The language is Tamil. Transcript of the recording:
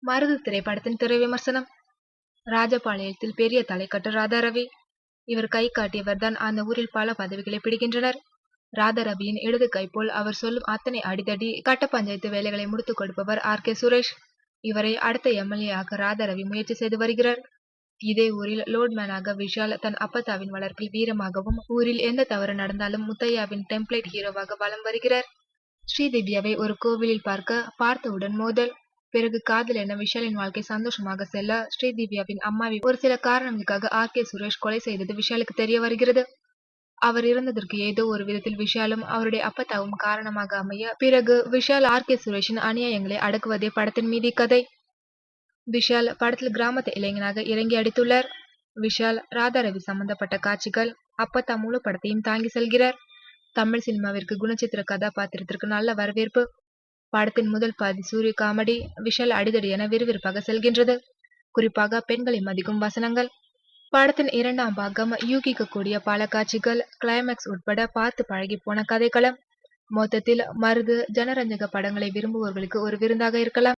மருது திரைப்படத்தின் திரை விமர்சனம். ராஜபாளையத்தில் பெரிய தலைக்கட்டு ராதாரவி. இவர் கை காட்டியவர்தான் அந்த ஊரில் பல பதவிகளை பிடிக்கின்றனர். ராதாரவியின் இடது கை போல் அவர் சொல்லும் அத்தனை அடிதடி கட்ட பஞ்சாயத்து வேலைகளை முடித்துக் கொடுப்பவர் சுரேஷ். இவரை அடுத்த எம்எல்ஏ ஆக ராதாரவி முயற்சி செய்து வருகிறார். இதே ஊரில் லோட்மேனாக விஷால் தன் அப்பத்தாவின் வளர்ப்பில் வீரமாகவும், ஊரில் எந்த தவறு நடந்தாலும் முத்தையாவின் டெம்ப்ளேட் ஹீரோவாக வலம் வருகிறார். ஸ்ரீதிவ்யாவை ஒரு கோவிலில் பார்த்தவுடன் மோதல், பிறகு காதல் என விஷாலின் வாழ்க்கை சந்தோஷமாக செல்ல, ஸ்ரீதிவ்யாவின் அம்மாவை ஒரு சில காரணங்களுக்காக சுரேஷ் கொலை செய்தது விஷாலுக்கு தெரிய வருகிறது. அவர் இறந்ததற்கு ஏதோ ஒரு விதத்தில் விஷாலும் அவருடைய அப்பத்தாவும் காரணமாக அமைய, பிறகு விஷால் சுரேஷின் அநியாயங்களை அடக்குவதே படத்தின் மீதி கதை. விஷால் படத்தில் கிராமத்து இளைஞனாக இறங்கி அடித்துள்ளார். விஷால் ராதாரவி சம்பந்தப்பட்ட காட்சிகள், அப்பத்தா முழு படத்தையும் தாங்கி செல்கிறார். தமிழ் சினிமாவிற்கு குணச்சித்திர கதாபாத்திரத்திற்கு நல்ல வரவேற்பு. படத்தின் முதல் பாதி சூரிய காமெடி, விஷால் அடிதடி என விறுவிறுப்பாக செல்கின்றது. குறிப்பாக பெண்களை மதிக்கும் வசனங்கள். படத்தின் இரண்டாம் பாகம் யூகிக்கக்கூடிய பல காட்சிகள், கிளைமேக்ஸ் உட்பட பார்த்து பழகி போன கதைக்களம். மொத்தத்தில் மருது ஜனரஞ்சக படங்களை விரும்புவோர்களுக்கு ஒரு விருந்தாக இருக்கலாம்.